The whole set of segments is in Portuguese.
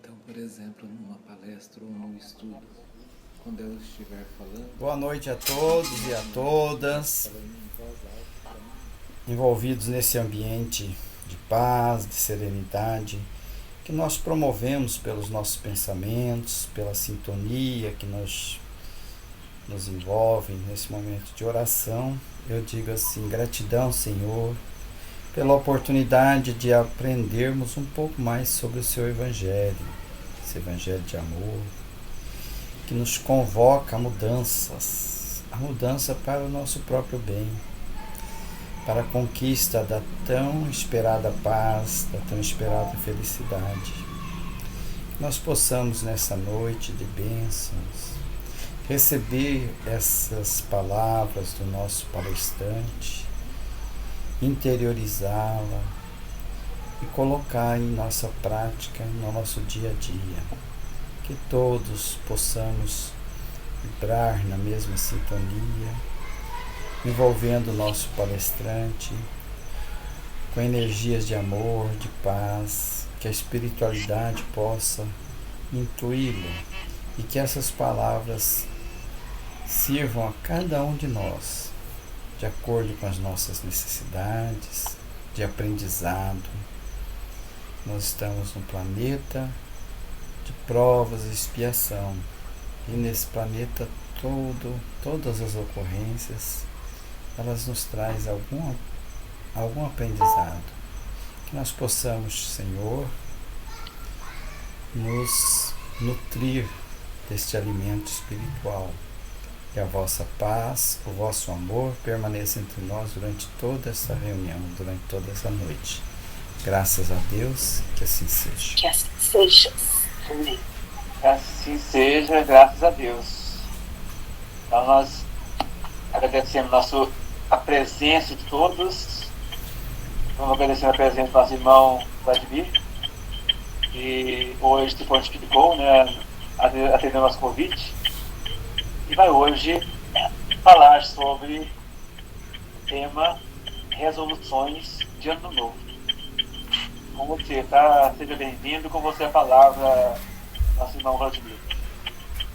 Então, por exemplo, numa palestra ou num estudo, quando eu estiver falando... Boa noite a todos e a todas envolvidos nesse ambiente de paz, de serenidade, que nós promovemos pelos nossos pensamentos, pela sintonia que nos envolve nesse momento de oração. Eu digo assim, gratidão, Senhor, pela oportunidade de aprendermos um pouco mais sobre o Seu Evangelho, esse Evangelho de amor, que nos convoca a mudanças, a mudança para o nosso próprio bem, para a conquista da tão esperada paz, da tão esperada felicidade. Que nós possamos nessa noite de bênçãos receber essas palavras do nosso palestrante, interiorizá-la e colocar em nossa prática, no nosso dia a dia. Que todos possamos vibrar na mesma sintonia, envolvendo o nosso palestrante com energias de amor, de paz, que a espiritualidade possa intuí-lo e que essas palavras sirvam a cada um de nós, de acordo com as nossas necessidades, de aprendizado. Nós estamos num planeta de provas e expiação, e nesse planeta todas as ocorrências, elas nos trazem algum aprendizado. Que nós possamos, Senhor, nos nutrir deste alimento espiritual. Que a vossa paz, o vosso amor permaneça entre nós durante toda essa reunião, durante toda essa noite. Graças a Deus, que assim seja. Que assim seja. Amém. Que assim seja, graças a Deus. Então nós agradecemos a presença de todos. Vamos agradecer a presença do nosso irmão Vladimir, que hoje se prontificou, atendendo nosso convite, e vai hoje falar sobre o tema resoluções de ano novo. Com você, tá? Seja bem-vindo. Com você a palavra, nosso irmão Vladimir.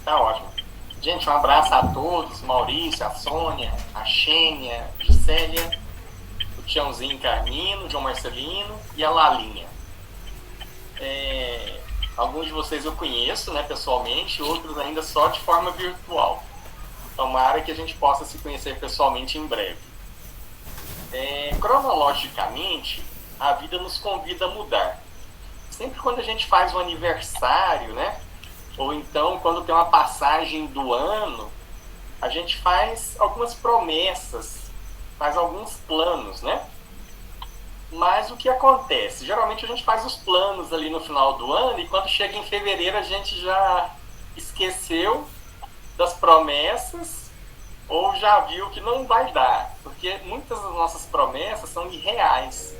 Tá ótimo. Gente, um abraço a todos, Maurício, a Sônia, a Xênia, a Gisélia, o Tiãozinho Carmino, o João Marcelino e a Lalinha. Alguns de vocês eu conheço, pessoalmente, outros ainda só de forma virtual. Tomara que a gente possa se conhecer pessoalmente em breve. Cronologicamente, a vida nos convida a mudar. Sempre quando a gente faz um aniversário, ou então quando tem uma passagem do ano, a gente faz algumas promessas, faz alguns planos, Mas o que acontece? Geralmente a gente faz os planos ali no final do ano e quando chega em fevereiro a gente já esqueceu das promessas ou já viu que não vai dar, porque muitas das nossas promessas são irreais,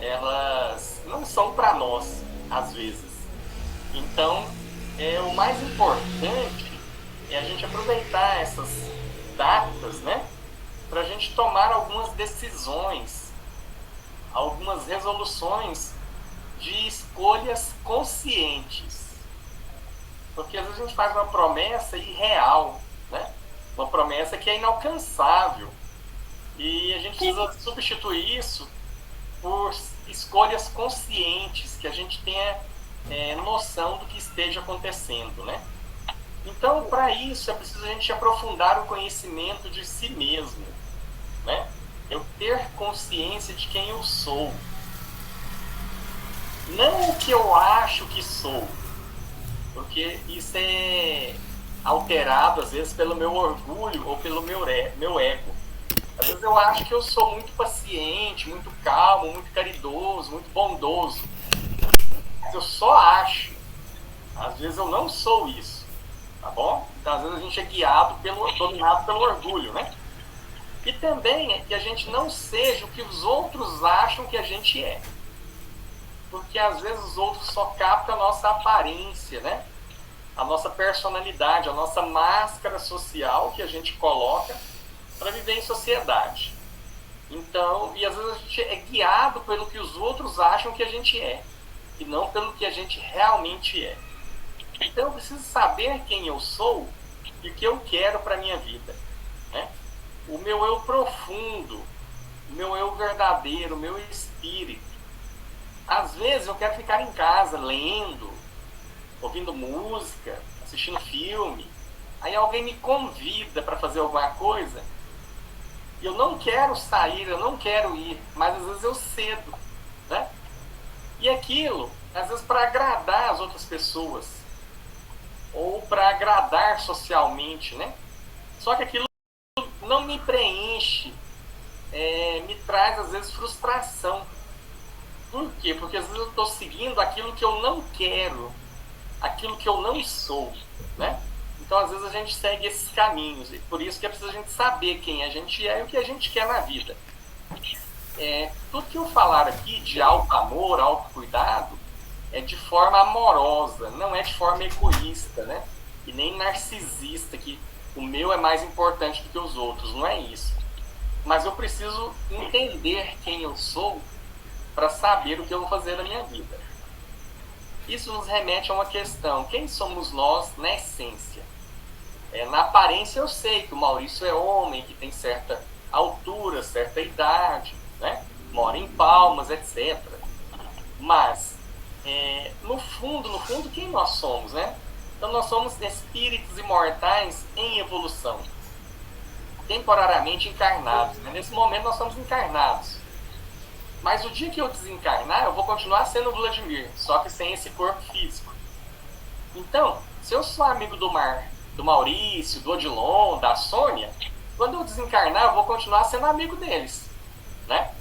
Elas não são para nós, às vezes. Então, o mais importante é a gente aproveitar essas datas, para a gente tomar algumas decisões, algumas resoluções de escolhas conscientes. Porque às vezes a gente faz uma promessa irreal, uma promessa que é inalcançável. E a gente precisa substituir isso por escolhas conscientes, que a gente tenha noção do que esteja acontecendo, Então, para isso, é preciso a gente aprofundar o conhecimento de si mesmo, Eu ter consciência de quem eu sou. Não o que eu acho que sou, porque isso é alterado, às vezes, pelo meu orgulho ou pelo meu ego. Às vezes eu acho que eu sou muito paciente, muito calmo, muito caridoso, muito bondoso. Mas eu só acho. Às vezes eu não sou isso. Tá bom? Então às vezes a gente é dominado pelo orgulho, E também é que a gente não seja o que os outros acham que a gente é. Porque às vezes os outros só captam a nossa aparência, A nossa personalidade, a nossa máscara social que a gente coloca para viver em sociedade. Então, e às vezes a gente é guiado pelo que os outros acham que a gente é. e não pelo que a gente realmente é. Então eu preciso saber quem eu sou e o que eu quero para a minha vida, né? O meu eu profundo, o meu eu verdadeiro, o meu espírito. Às vezes eu quero ficar em casa lendo, ouvindo música, assistindo filme. Aí alguém me convida para fazer alguma coisa e eu não quero sair, eu não quero ir, mas às vezes eu cedo, né? E aquilo, às vezes para agradar as outras pessoas ou para agradar socialmente, né? Só que aquilo não me preenche, me traz às vezes frustração. Por quê? Porque às vezes eu estou seguindo aquilo que eu não quero, aquilo que eu não sou, né? Então às vezes a gente segue esses caminhos, e por isso que é preciso a gente saber quem a gente é e o que a gente quer na vida. Tudo que eu falar aqui de auto-amor, auto-cuidado, é de forma amorosa, não é de forma egoísta, né? E nem narcisista, que o meu é mais importante do que os outros, não é isso. Mas eu preciso entender quem eu sou para saber o que eu vou fazer na minha vida. Isso nos remete a uma questão: quem somos nós na essência? Na aparência eu sei que o Maurício é homem, que tem certa altura, certa idade, né? Mora em Palmas, etc. Mas, no fundo, quem nós somos, né? Então nós somos espíritos imortais em evolução, temporariamente encarnados, né? Nesse momento nós somos encarnados. Mas o dia que eu desencarnar, eu vou continuar sendo o Vladimir, só que sem esse corpo físico. Então, se eu sou amigo do Maurício, do Odilon, da Sônia, quando eu desencarnar, eu vou continuar sendo amigo deles, né?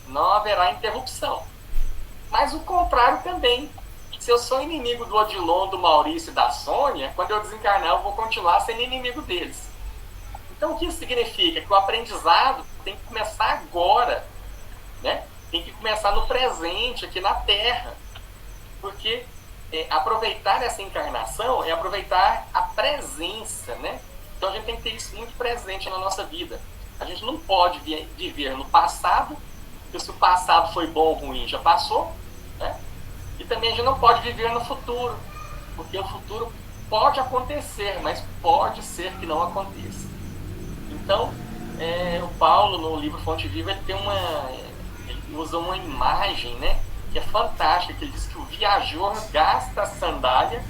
Não haverá interrupção. Mas o contrário também. Se eu sou inimigo do Odilon, do Maurício e da Sônia, quando eu desencarnar, eu vou continuar sendo inimigo deles. Então, o que isso significa? Que o aprendizado tem que começar agora, né? Tem que começar no presente, aqui na Terra. Porque aproveitar essa encarnação é aproveitar a presença, né? Então a gente tem que ter isso muito presente na nossa vida. A gente não pode viver no passado, porque se o passado foi bom ou ruim, já passou, né? E também a gente não pode viver no futuro, porque o futuro pode acontecer, mas pode ser que não aconteça. Então, o Paulo, no livro Fonte Viva, ele usa uma imagem, né, que é fantástica, que ele diz que o viajor gasta a sandália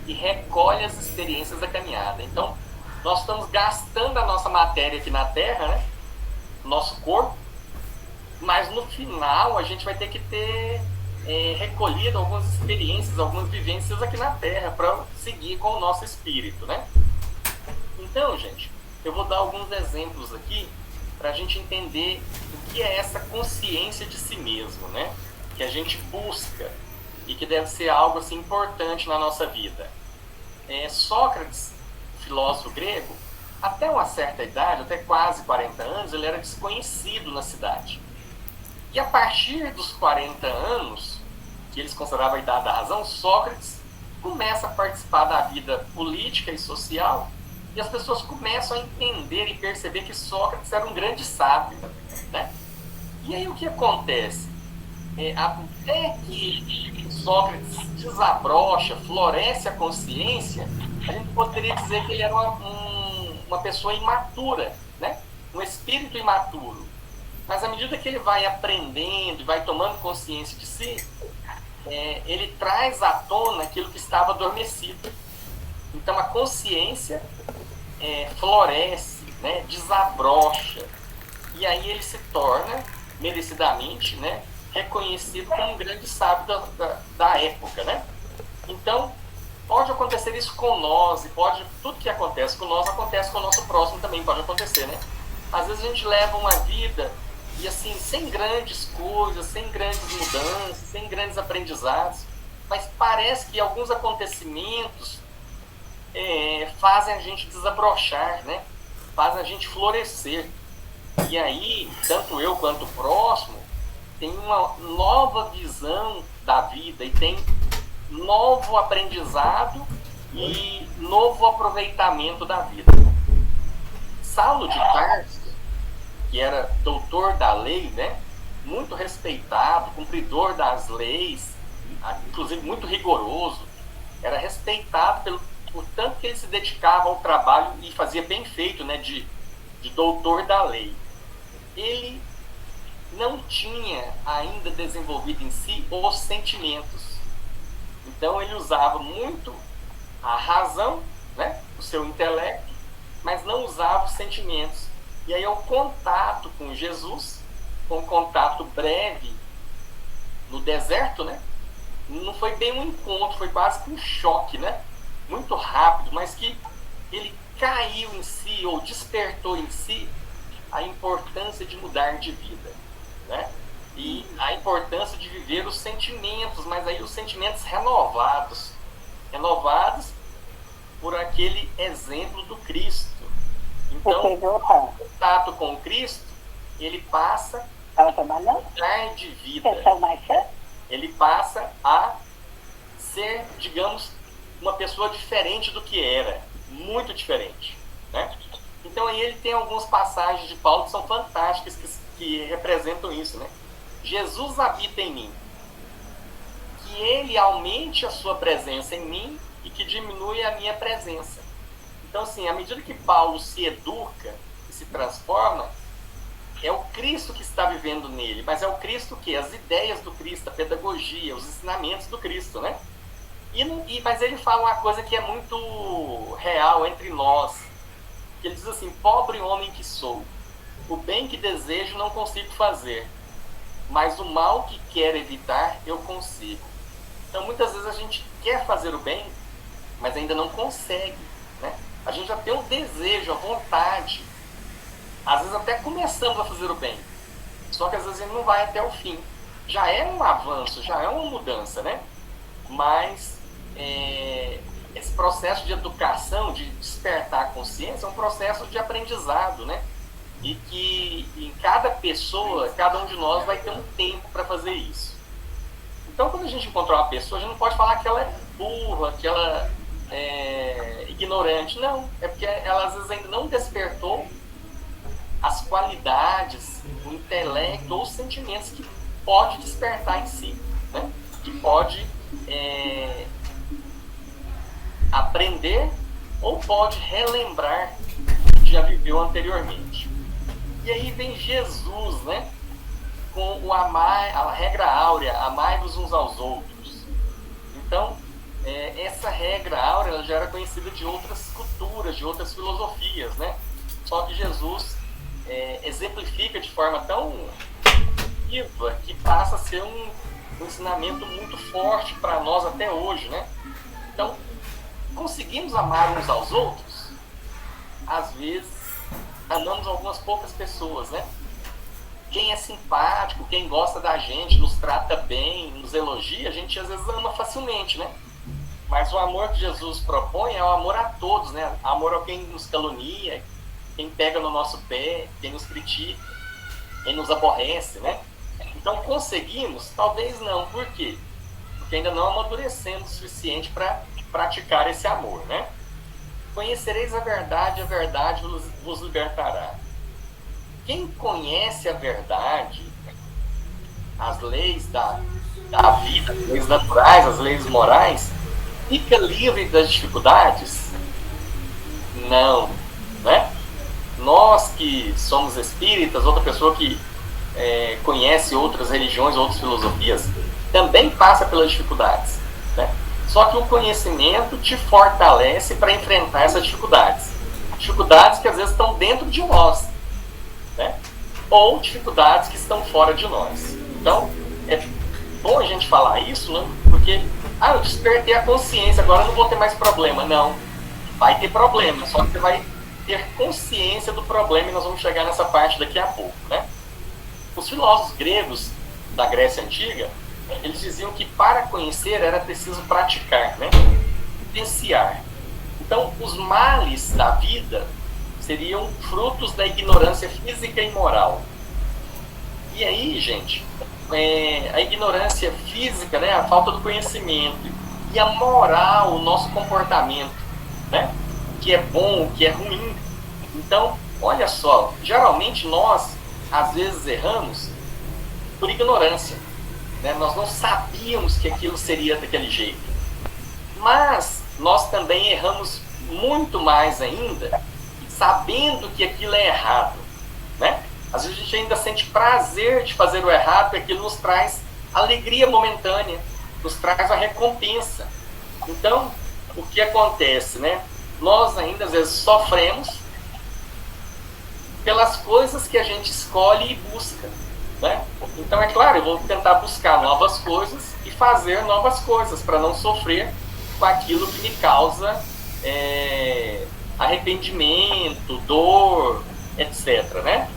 e recolhe as experiências da caminhada. Então, nós estamos gastando a nossa matéria aqui na Terra, né, nosso corpo, mas no final a gente vai ter que ter recolhido algumas experiências, algumas vivências aqui na Terra para seguir com o nosso espírito, né? Então, gente, eu vou dar alguns exemplos aqui para a gente entender o que é essa consciência de si mesmo, né? Que a gente busca e que deve ser algo assim importante na nossa vida. Sócrates, filósofo grego, até uma certa idade, até quase 40 anos, ele era desconhecido na cidade. E a partir dos 40 anos, que eles consideravam a idade da razão, Sócrates começa a participar da vida política e social, e as pessoas começam a entender e perceber que Sócrates era um grande sábio, né? E aí o que acontece? Até que Sócrates desabrocha, floresce a consciência, a gente poderia dizer que ele era uma pessoa imatura, né? Um espírito imaturo. Mas à medida que ele vai aprendendo e vai tomando consciência de si, ele traz à tona aquilo que estava adormecido. Então a consciência floresce, né, desabrocha, e aí ele se torna, merecidamente, né, reconhecido como um grande sábio da época, né? Então, pode acontecer isso com nós, e tudo que acontece com nós acontece com o nosso próximo também, pode acontecer, né? Às vezes a gente leva uma vida e assim, sem grandes coisas, sem grandes mudanças, sem grandes aprendizados, mas parece que alguns acontecimentos fazem a gente desabrochar, né? Fazem a gente florescer. E aí, tanto eu quanto o próximo tem uma nova visão da vida e tem novo aprendizado e novo aproveitamento da vida. Saulo de Tarso, que era doutor da lei, né? Muito respeitado, cumpridor das leis, inclusive muito rigoroso, era respeitado por tanto que ele se dedicava ao trabalho e fazia bem feito, né, de doutor da lei. Ele não tinha ainda desenvolvido em si os sentimentos. Então ele usava muito a razão, né, o seu intelecto, mas não usava os sentimentos. E aí o contato com Jesus, com um contato breve no deserto, né, não foi bem um encontro, foi quase que um choque, né, muito rápido, mas que ele caiu em si, ou despertou em si, a importância de mudar de vida, né? E a importância de viver os sentimentos, mas aí os sentimentos renovados por aquele exemplo do Cristo. Então, o contato com o Cristo, ele passa a mudar de vida. Ele passa a ser, digamos, uma pessoa diferente do que era, muito diferente, né? Então aí ele tem algumas passagens de Paulo que são fantásticas, que representam isso, né? Jesus habita em mim, que ele aumente a sua presença em mim e que diminui a minha presença. Então, assim, à medida que Paulo se educa e se transforma, é o Cristo que está vivendo nele, mas é o Cristo que? As ideias do Cristo, a pedagogia, os ensinamentos do Cristo, né? Mas ele fala uma coisa que é muito real entre nós. Ele diz assim: pobre homem que sou, o bem que desejo não consigo fazer, mas o mal que quero evitar eu consigo. Então muitas vezes a gente quer fazer o bem, mas ainda não consegue, né? A gente já tem o desejo, a vontade, às vezes até começamos a fazer o bem, só que às vezes ele não vai até o fim. Já é um avanço, já é uma mudança, né? Mas esse processo de educação, de despertar a consciência, é um processo de aprendizado, né? E que em cada pessoa, cada um de nós vai ter um tempo para fazer isso. Então, quando a gente encontrar uma pessoa, a gente não pode falar que ela é burra, que ela é ignorante. Não, é porque ela às vezes ainda não despertou as qualidades, o intelecto ou os sentimentos que pode despertar em si, né? Que pode aprender ou pode relembrar que já viveu anteriormente. E aí vem Jesus, né, com o amar, a regra áurea, amai-vos uns aos outros. Então, essa regra áurea ela já era conhecida de outras culturas, de outras filosofias, né? Só que Jesus exemplifica de forma tão viva que passa a ser um ensinamento muito forte para nós até hoje, né? Então, conseguimos amar uns aos outros? Às vezes, amamos algumas poucas pessoas, né? Quem é simpático, quem gosta da gente, nos trata bem, nos elogia, a gente às vezes ama facilmente, né? Mas o amor que Jesus propõe é o amor a todos, né? Amor a quem nos calunia, quem pega no nosso pé, quem nos critica, quem nos aborrece, né? Então, conseguimos? Talvez não. Por quê? Porque ainda não amadurecemos o suficiente para praticar esse amor, né? Conhecereis a verdade vos libertará. Quem conhece a verdade, as leis da vida, as leis naturais, as leis morais, fica livre das dificuldades? Não, né? Nós que somos espíritas, outra pessoa que conhece outras religiões, outras filosofias, também passa pelas dificuldades, né? Só que o conhecimento te fortalece para enfrentar essas dificuldades. Dificuldades que às vezes estão dentro de nós, né? Ou dificuldades que estão fora de nós. Então, é bom a gente falar isso, né? Porque, eu despertei a consciência, agora eu não vou ter mais problema. Não, vai ter problema, só que você vai ter consciência do problema e nós vamos chegar nessa parte daqui a pouco, né? Os filósofos gregos da Grécia Antiga, eles diziam que para conhecer era preciso praticar, né? Vivenciar. Então, os males da vida seriam frutos da ignorância física e moral. E aí, gente, a ignorância física, né, a falta do conhecimento, e a moral, o nosso comportamento, né, o que é bom, o que é ruim. Então, olha só, geralmente nós, às vezes, erramos por ignorância. né? Nós não sabíamos que aquilo seria daquele jeito. Mas nós também erramos muito mais ainda, sabendo que aquilo é errado, né? Às vezes a gente ainda sente prazer de fazer o errado, porque aquilo nos traz alegria momentânea, nos traz a recompensa. Então, o que acontece, né? Nós ainda às vezes sofremos pelas coisas que a gente escolhe e busca, né? Então, é claro, eu vou tentar buscar novas coisas e fazer novas coisas para não sofrer com aquilo que me causa arrependimento, dor, etc, né?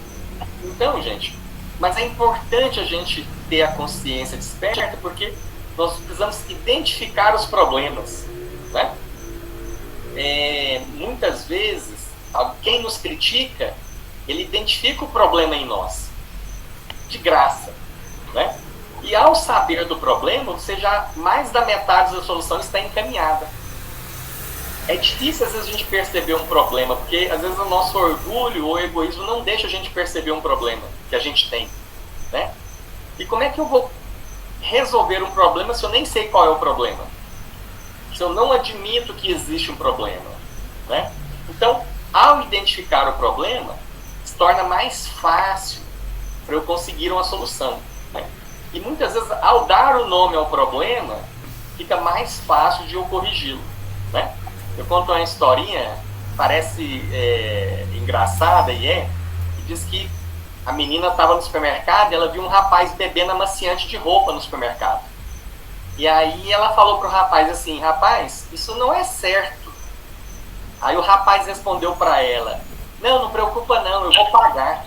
Então, gente, mas é importante a gente ter a consciência desperta, porque nós precisamos identificar os problemas, né? Muitas vezes, quem nos critica, ele identifica o problema em nós, de graça, né? E ao saber do problema, você já, mais da metade da solução está encaminhada. É difícil, às vezes, a gente perceber um problema, porque, às vezes, o nosso orgulho ou egoísmo não deixa a gente perceber um problema que a gente tem, né? E como é que eu vou resolver um problema se eu nem sei qual é o problema? Se eu não admito que existe um problema, né? Então, ao identificar o problema, se torna mais fácil para eu conseguir uma solução, né? E muitas vezes, ao dar o nome ao problema, fica mais fácil de eu corrigi-lo, né? Eu conto uma historinha, parece engraçada e diz que a menina estava no supermercado e ela viu um rapaz bebendo amaciante de roupa no supermercado. E aí ela falou pro rapaz assim: rapaz, isso não é certo. Aí o rapaz respondeu para ela: não preocupa não, eu vou pagar.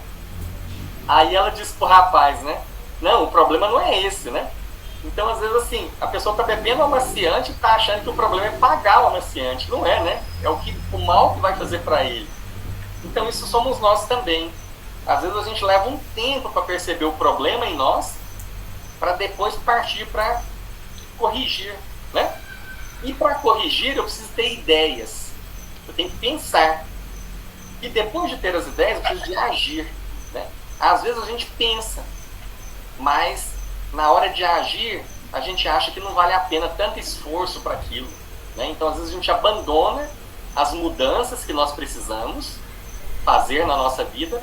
Aí ela disse pro rapaz, né? Não, o problema não é esse, né? Então, às vezes, assim, a pessoa está bebendo amaciante e está achando que o problema é pagar o amaciante. Não é, né? É o mal que vai fazer para ele. Então, isso somos nós também. Às vezes, a gente leva um tempo para perceber o problema em nós, para depois partir para corrigir, né? E para corrigir, eu preciso ter ideias. Eu tenho que pensar. E depois de ter as ideias, eu preciso de agir, né? Às vezes, a gente pensa, mas na hora de agir, a gente acha que não vale a pena tanto esforço para aquilo, né? Então, às vezes, a gente abandona as mudanças que nós precisamos fazer na nossa vida,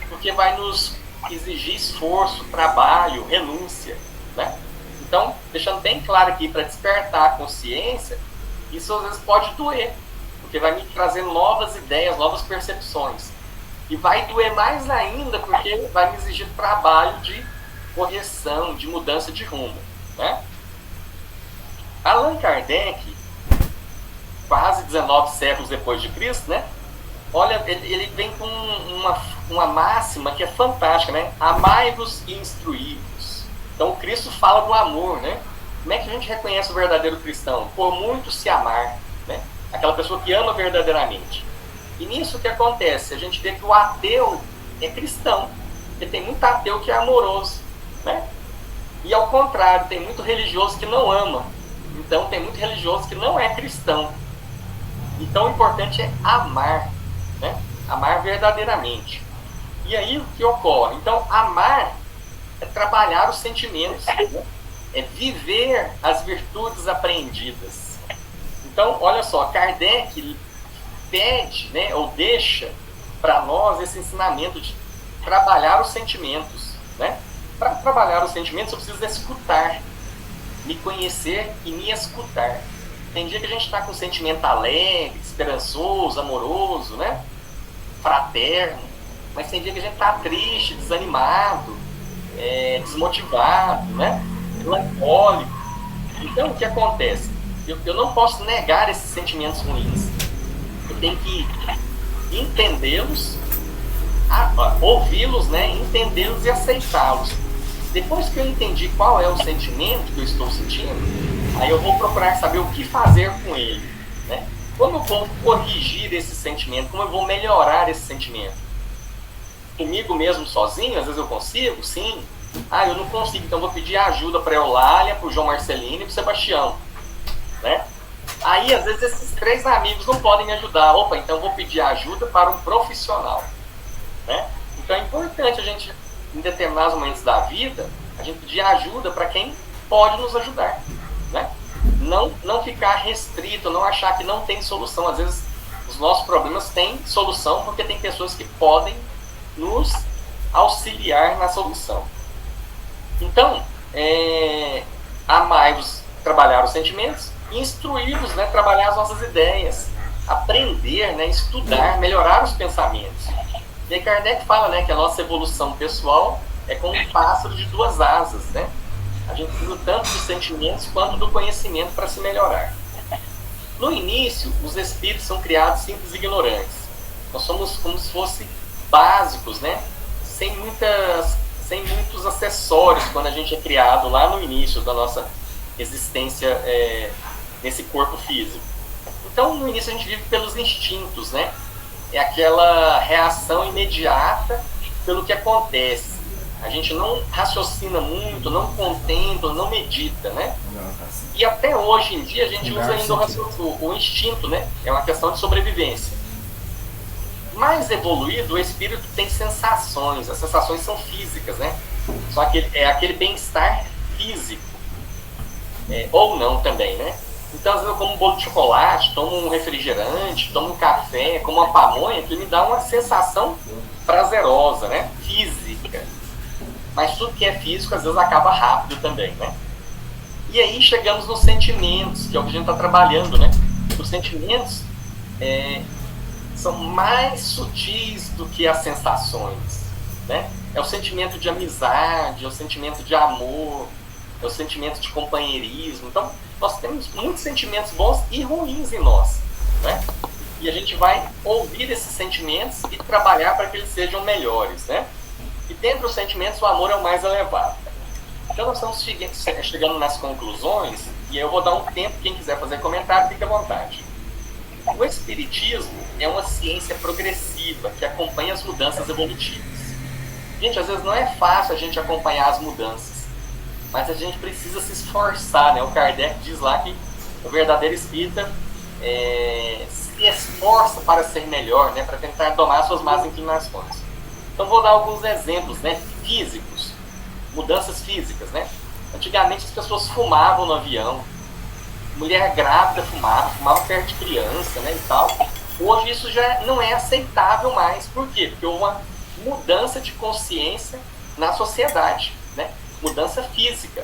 porque vai nos exigir esforço, trabalho, renúncia, né? Então, deixando bem claro aqui, para despertar a consciência, isso às vezes pode doer, porque vai me trazer novas ideias, novas percepções. E vai doer mais ainda, porque vai me exigir trabalho de correção, de mudança de rumo, né? Allan Kardec, quase 19 séculos depois de Cristo, né? Olha, ele vem com uma máxima que é fantástica, né? Amai-vos e instruí-vos. Então, Cristo fala do amor, né? Como é que a gente reconhece o verdadeiro cristão? Por muito se amar, né? Aquela pessoa que ama verdadeiramente. E nisso que acontece? A gente vê que o ateu é cristão, porque tem muito ateu que é amoroso, né? E ao contrário, tem muito religioso que não ama. Então tem muito religioso que não é cristão. Então o importante é amar, né? Amar verdadeiramente. E aí o que ocorre? Então amar é trabalhar os sentimentos, né? É viver as virtudes aprendidas. Então olha só, Kardec pede, né, ou deixa para nós esse ensinamento de trabalhar os sentimentos, né? Para trabalhar os sentimentos, eu preciso escutar, me conhecer e me escutar. Tem dia que a gente está com um sentimento alegre, esperançoso, amoroso, né? Fraterno. Mas tem dia que a gente está triste, desanimado, desmotivado, né? Melancólico. Então, o que acontece? Eu não posso negar esses sentimentos ruins. Eu tenho que entendê-los, ouvi-los, né? Entendê-los e aceitá-los. Depois que eu entendi qual é o sentimento que eu estou sentindo, aí eu vou procurar saber o que fazer com ele, né? Como eu vou corrigir esse sentimento? Como eu vou melhorar esse sentimento? Comigo mesmo sozinho? Às vezes eu consigo? Sim. Eu não consigo, então eu vou pedir ajuda para a Eulália, para o João Marcelino e para o Sebastião, né? Aí, às vezes, esses 3 amigos não podem me ajudar. Opa, então eu vou pedir ajuda para um profissional, né? Então é importante a gente, em determinados momentos da vida, A gente pedir ajuda para quem pode nos ajudar, né? Não ficar restrito, não achar que não tem solução. Às vezes os nossos problemas têm solução porque tem pessoas que podem nos auxiliar na solução. Então, amai-vos, trabalhar os sentimentos, e instruí-vos, né, trabalhar as nossas ideias, aprender, né, estudar, melhorar os pensamentos. E aí Kardec fala, né, que a nossa evolução pessoal é como um pássaro de duas asas, né? A gente precisa tanto dos sentimentos quanto do conhecimento para se melhorar. No início, os espíritos são criados simples e ignorantes. Nós somos como se fossem básicos, né? Sem muitos acessórios quando a gente é criado lá no início da nossa existência nesse corpo físico. Então, no início a gente vive pelos instintos, né? É aquela reação imediata pelo que acontece. A gente não raciocina muito, não contempla, não medita, né? E até hoje em dia a gente usa ainda o instinto, né? É uma questão de sobrevivência. Mais evoluído, o espírito tem sensações. As sensações são físicas, né? Só que é aquele bem-estar físico. Ou não também, né? Então, às vezes eu como um bolo de chocolate, tomo um refrigerante, tomo um café, como uma pamonha, que me dá uma sensação prazerosa, né? Física. Mas tudo que é físico, às vezes, acaba rápido também, né? E aí chegamos nos sentimentos, que é o que a gente está trabalhando, né? Os sentimentos são mais sutis do que as sensações, né? É o sentimento de amizade, é o sentimento de amor, é o sentimento de companheirismo. Então, nós temos muitos sentimentos bons e ruins em nós, né? E a gente vai ouvir esses sentimentos e trabalhar para que eles sejam melhores, né? E dentre os sentimentos, o amor é o mais elevado. Então, nós estamos chegando nas conclusões, e eu vou dar um tempo, quem quiser fazer comentário, fique à vontade. O Espiritismo é uma ciência progressiva que acompanha as mudanças evolutivas. Gente, às vezes não é fácil a gente acompanhar as mudanças, mas a gente precisa se esforçar, né? O Kardec diz lá que o verdadeiro espírita se esforça para ser melhor, né? Para tentar domar suas más inclinações. Então vou dar alguns exemplos, né? Físicos, mudanças físicas, né? Antigamente as pessoas fumavam no avião, mulher grávida fumava perto de criança, né, e tal. Hoje isso já não é aceitável mais. Por quê? Porque houve uma mudança de consciência na sociedade, né? Mudança física.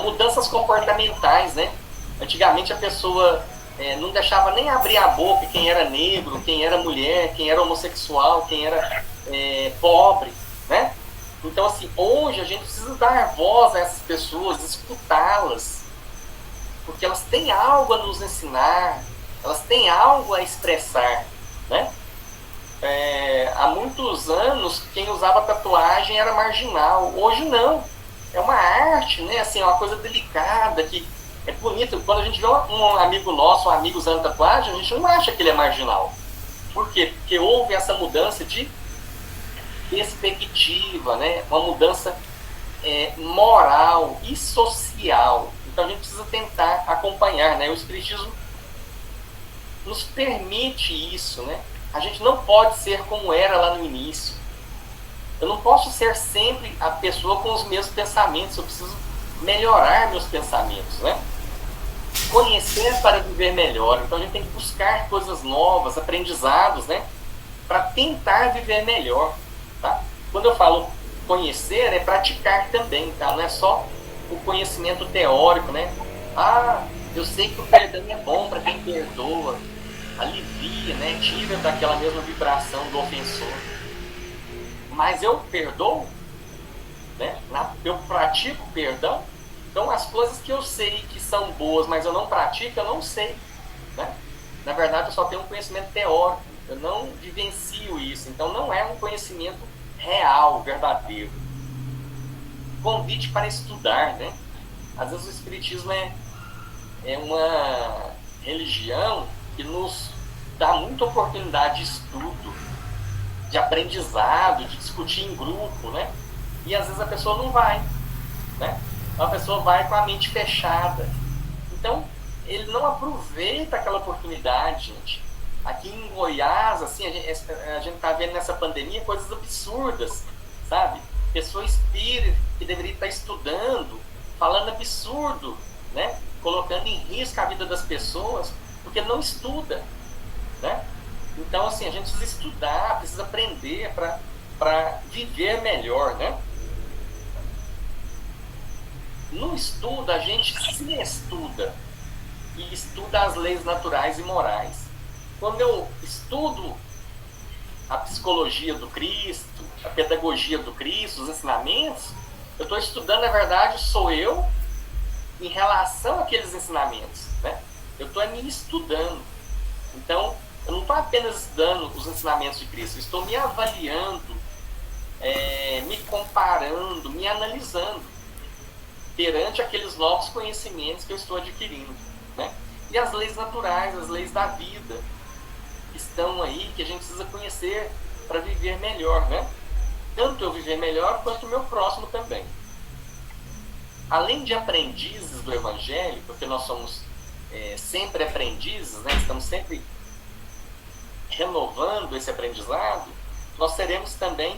Mudanças comportamentais, né? Antigamente a pessoa não deixava nem abrir a boca quem era negro, quem era mulher, quem era homossexual, quem era pobre, né? Então, assim, hoje a gente precisa dar voz a essas pessoas, escutá-las, porque elas têm algo a nos ensinar, elas têm algo a expressar, né? Há muitos anos, quem usava tatuagem era marginal. Hoje não. É uma arte, né? Assim, é uma coisa delicada, que é bonita. Quando a gente vê um amigo nosso, um amigo usando tatuagem, a gente não acha que ele é marginal. Por quê? Porque houve essa mudança de perspectiva, né? Uma mudança moral e social. Então a gente precisa tentar acompanhar, né? O Espiritismo nos permite isso, né? A gente não pode ser como era lá no início. Eu não posso ser sempre a pessoa com os mesmos pensamentos. Eu preciso melhorar meus pensamentos, né? Conhecer para viver melhor. Então a gente tem que buscar coisas novas, aprendizados, né? Para tentar viver melhor, tá? Quando eu falo conhecer, é praticar também, tá? Não é só o conhecimento teórico, né? Eu sei que o perdão é bom para quem perdoa, alivia, né? Tira daquela mesma vibração do ofensor. Mas eu perdoo, né? Eu pratico perdão. Então as coisas que eu sei que são boas, mas eu não pratico, eu não sei, né? Na verdade eu só tenho um conhecimento teórico, eu não vivencio isso. Então não é um conhecimento real, verdadeiro. Convite para estudar, né? Às vezes o Espiritismo é uma religião que nos dá muita oportunidade de estudo, de aprendizado, de discutir em grupo, né? E às vezes a pessoa não vai, né? A pessoa vai com a mente fechada. Então, ele não aproveita aquela oportunidade, gente. Aqui em Goiás, assim, a gente tá vendo nessa pandemia coisas absurdas, sabe? pessoa espírita que deveria estar estudando, falando absurdo, né? Colocando em risco a vida das pessoas, porque não estuda, né? Então, assim, a gente precisa estudar, precisa aprender para viver melhor, né? No estudo, a gente se estuda e estuda as leis naturais e morais. Quando eu estudo a psicologia do Cristo, a pedagogia do Cristo, os ensinamentos, eu estou estudando, na verdade, sou eu em relação àqueles ensinamentos, né? Eu estou me estudando. Então, eu não estou apenas estudando os ensinamentos de Cristo, eu estou me avaliando, me comparando, me analisando perante aqueles novos conhecimentos que eu estou adquirindo, né? E as leis naturais, as leis da vida estão aí, que a gente precisa conhecer para viver melhor, né? Tanto eu viver melhor, quanto o meu próximo também. Além de aprendizes do Evangelho, porque nós somos sempre aprendizes, né? Estamos sempre renovando esse aprendizado, nós seremos também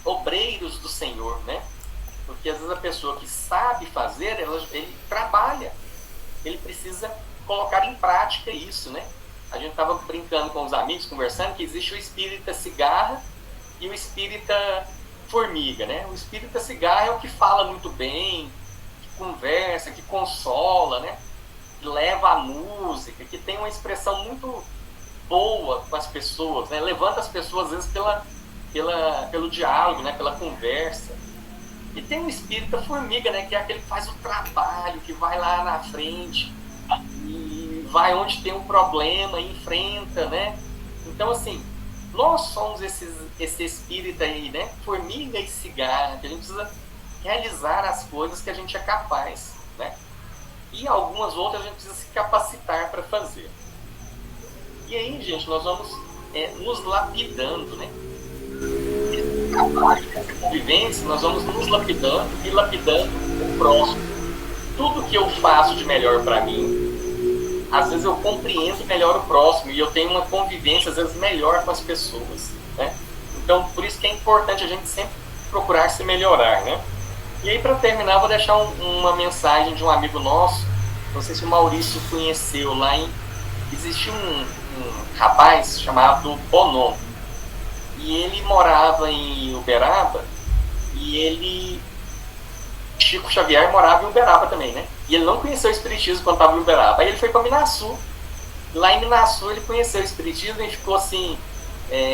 obreiros do Senhor, né? Porque às vezes a pessoa que sabe fazer, ele trabalha, ele precisa colocar em prática isso, né? A gente estava brincando com os amigos, conversando, que existe o espírita cigarra e o espírita formiga, né? O espírita cigarra é o que fala muito bem, que conversa, que consola, né? Que leva a música, que tem uma expressão muito boa com as pessoas, né? Levanta as pessoas, às vezes, pelo diálogo, né? Pela conversa. E tem um espírita formiga, né? Que é aquele que faz o trabalho, que vai lá na frente e vai onde tem um problema e enfrenta, né? Então, assim, nós somos esse espírito aí, né? Formiga e cigarra, que a gente precisa realizar as coisas que a gente é capaz, né? E algumas outras a gente precisa se capacitar para fazer. E aí, gente, nós vamos nos lapidando, né? Essa convivência, nós vamos nos lapidando e lapidando o próximo. Tudo que eu faço de melhor para mim, às vezes eu compreendo melhor o próximo e eu tenho uma convivência, às vezes, melhor com as pessoas, né? Então, por isso que é importante a gente sempre procurar se melhorar, né? E aí, para terminar, vou deixar uma mensagem de um amigo nosso, não sei se o Maurício conheceu, existia um rapaz chamado Bonon, e ele morava em Uberaba, e Chico Xavier morava em Uberaba também, né? E ele não conheceu o Espiritismo quando estava em Uberaba. Aí ele foi para Minaçu. Lá em Minaçu ele conheceu o Espiritismo e ficou assim,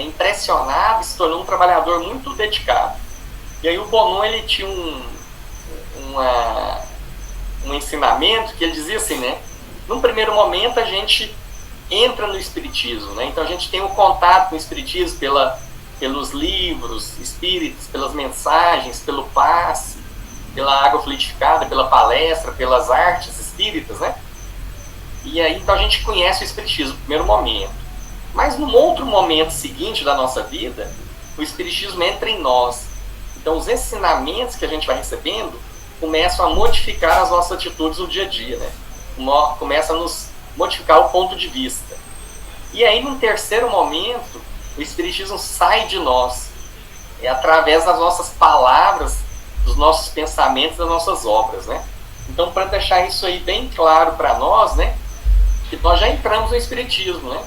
impressionado, se tornou um trabalhador muito dedicado. E aí o Bonon, ele tinha um ensinamento que ele dizia assim, né? Num primeiro momento a gente entra no Espiritismo, né? Então a gente tem um contato com o Espiritismo pelos livros espíritas, pelas mensagens, pelo passe, pela água fluidificada, pela palestra, pelas artes espíritas, né? E aí, então, a gente conhece o Espiritismo no primeiro momento. Mas num outro momento seguinte da nossa vida, o Espiritismo entra em nós. Então, os ensinamentos que a gente vai recebendo começam a modificar as nossas atitudes no dia a dia, né? Começa a nos modificar o ponto de vista. E aí, num terceiro momento, o Espiritismo sai de nós, através das nossas palavras, dos nossos pensamentos, das nossas obras, né? Então, para deixar isso aí bem claro para nós, né, que nós já entramos no Espiritismo, né?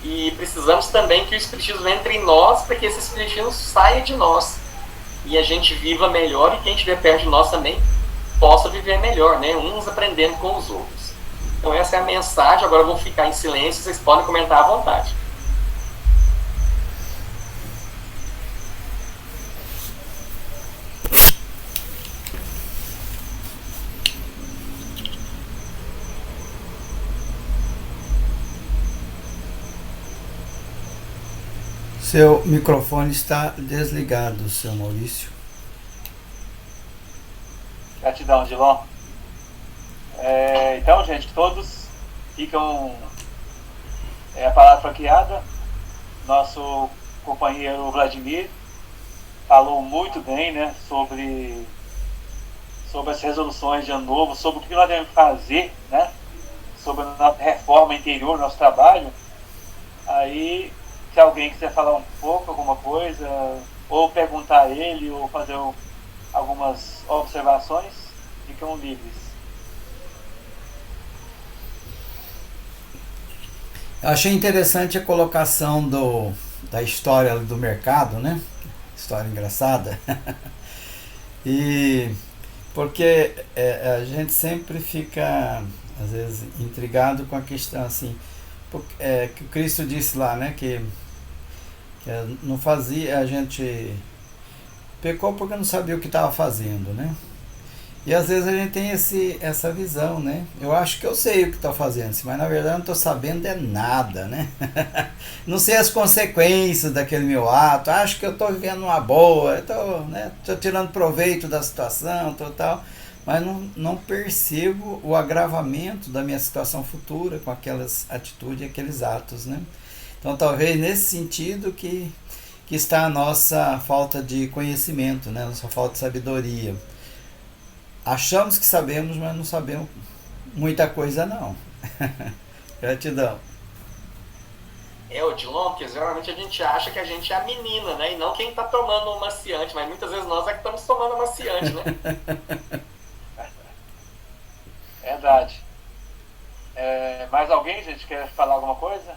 E precisamos também que o Espiritismo entre em nós, para que esse Espiritismo saia de nós e a gente viva melhor, e quem estiver perto de nós também possa viver melhor, né? Uns aprendendo com os outros. Então, essa é a mensagem. Agora eu vou ficar em silêncio, vocês podem comentar à vontade. Seu microfone está desligado, seu Maurício. Gratidão, Dilon. Então, gente, todos ficam a palavra franqueada. Nosso companheiro Vladimir falou muito bem, né, sobre as resoluções de ano novo, sobre o que nós devemos fazer, né, sobre a nossa reforma interior, nosso trabalho. Aí, se alguém quiser falar um pouco, alguma coisa, ou perguntar a ele, ou fazer algumas observações, ficam livres. Eu achei interessante a colocação da história do mercado, né? História engraçada. E porque a gente sempre fica, às vezes, intrigado com a questão assim, que o Cristo disse lá, né? Que não fazia, a gente pecou porque não sabia o que estava fazendo, né? E às vezes a gente tem essa visão, né? Eu acho que eu sei o que estou fazendo, mas na verdade não estou sabendo é nada, né? Não sei as consequências daquele meu ato, acho que eu estou vivendo uma boa, estou tirando proveito da situação, tal, mas não percebo o agravamento da minha situação futura com aquelas atitudes e aqueles atos, né? Então talvez nesse sentido que está a nossa falta de conhecimento, né? A nossa falta de sabedoria. Achamos que sabemos, mas não sabemos muita coisa não. Gratidão. Odilon, porque geralmente a gente acha que a gente é a menina, né? E não quem está tomando o maciante, mas muitas vezes nós é que estamos tomando o maciante, né? Verdade. Mais alguém, gente, quer falar alguma coisa?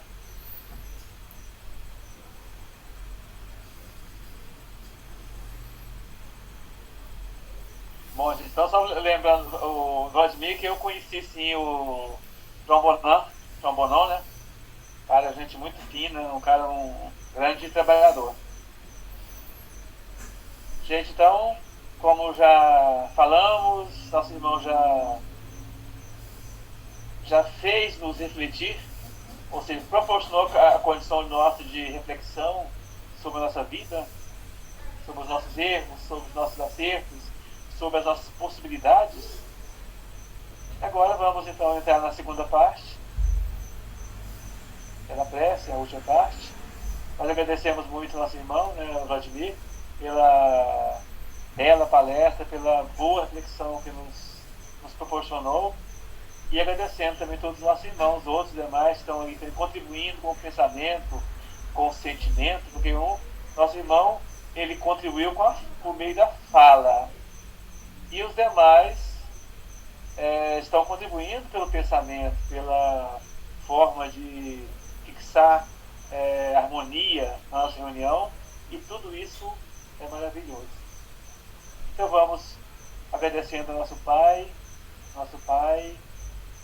Bom, gente, então só lembrando o Vladimir, que eu conheci sim o Trombonão, né? Cara, gente muito fina, um grande trabalhador. Gente, então, como já falamos, nosso irmão já fez nos refletir, ou seja, proporcionou a condição nossa de reflexão sobre a nossa vida, sobre os nossos erros, sobre os nossos acertos, sobre as nossas possibilidades. Agora vamos então entrar na segunda parte, pela prece, a última parte. Nós agradecemos muito ao nosso irmão, né, Vladimir, pela bela palestra, pela boa reflexão que nos proporcionou, e agradecendo também todos os nossos irmãos, outros demais que estão aí contribuindo com o pensamento, com o sentimento, porque nosso irmão, ele contribuiu por meio da fala, e os demais estão contribuindo pelo pensamento, pela forma de fixar harmonia na nossa reunião, e tudo isso é maravilhoso. Então vamos agradecendo ao nosso Pai,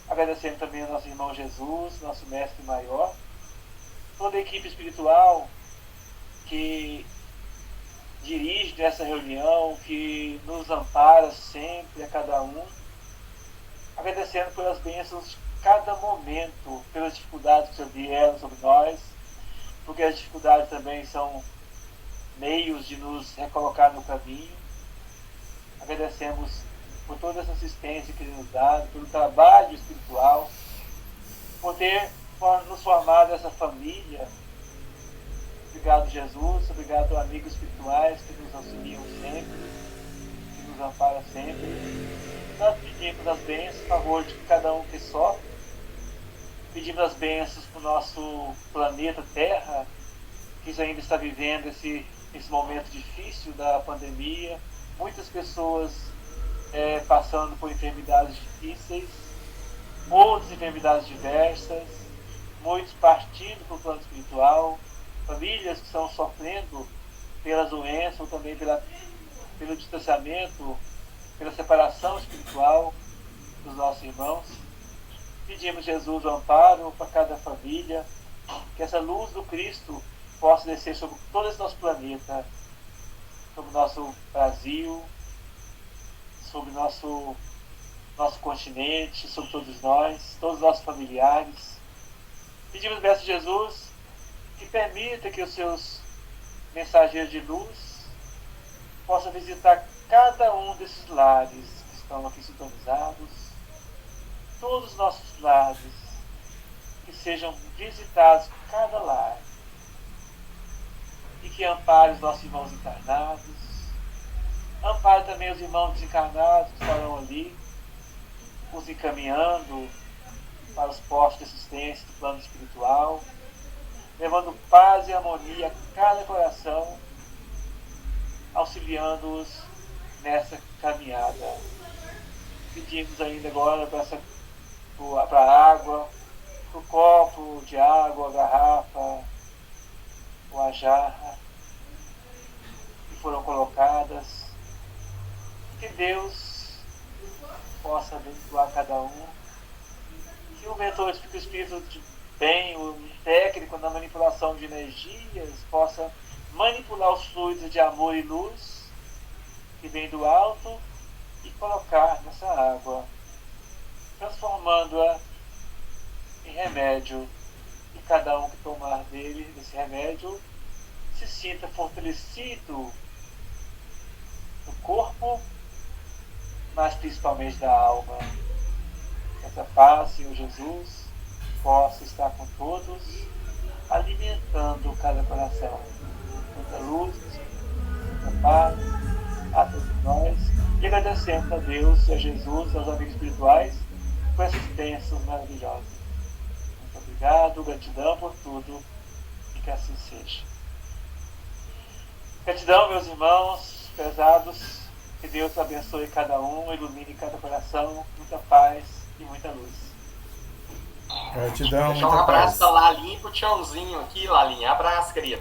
agradecendo também ao nosso irmão Jesus, nosso mestre maior, toda a equipe espiritual que dirige essa reunião, que nos ampara sempre a cada um, agradecendo pelas bênçãos de cada momento, pelas dificuldades que vieram sobre nós, porque as dificuldades também são meios de nos recolocar no caminho. Agradecemos por toda essa assistência que ele nos dá, pelo trabalho espiritual, por ter nos formado essa família. Obrigado, Jesus, obrigado, amigos espirituais que nos auxiliam sempre, que nos amparam sempre. Nós pedimos as bênçãos, a favor de cada um que sofre. Pedimos as bênçãos para o nosso planeta Terra, que ainda está vivendo esse momento difícil da pandemia. Muitas pessoas passando por enfermidades difíceis, outras enfermidades diversas, muitos partindo para o plano espiritual, famílias que estão sofrendo pelas doenças ou também pelo distanciamento, pela separação espiritual dos nossos irmãos. Pedimos, Jesus, o amparo para cada família, que essa luz do Cristo possa descer sobre todo esse nosso planeta, sobre o nosso Brasil, sobre o nosso continente, sobre todos nós, todos os nossos familiares. Pedimos, mestre Jesus, que permita que os seus mensageiros de luz possam visitar cada um desses lares que estão aqui sintonizados, todos os nossos lares, que sejam visitados cada lar, e que ampare os nossos irmãos encarnados, ampare também os irmãos desencarnados que estarão ali, os encaminhando para os postos de assistência do plano espiritual, levando paz e harmonia a cada coração, auxiliando-os nessa caminhada. Pedimos ainda agora para a água, para o copo de água, a garrafa, ou a jarra que foram colocadas. Que Deus possa abençoar cada um. Que o mentor, que o Espírito de bem, o técnico na manipulação de energias, possa manipular os fluidos de amor e luz que vem do alto e colocar nessa água, transformando-a em remédio. E cada um que tomar desse remédio se sinta fortalecido no corpo, mas principalmente da alma. Essa paz, Senhor Jesus, possa estar com todos, alimentando cada coração. Muita luz, muita paz a todos nós. E agradecemos a Deus, a Jesus, aos amigos espirituais, por essas bênçãos maravilhosas. Muito obrigado, gratidão por tudo, e que assim seja. Gratidão, meus irmãos pesados. Que Deus abençoe cada um, ilumine cada coração, muita paz e muita luz. Gratidão, Deixar um muita abraço paz. pra Lalinha e pro Tiãozinho aqui, Lalinha. Abraço, querida.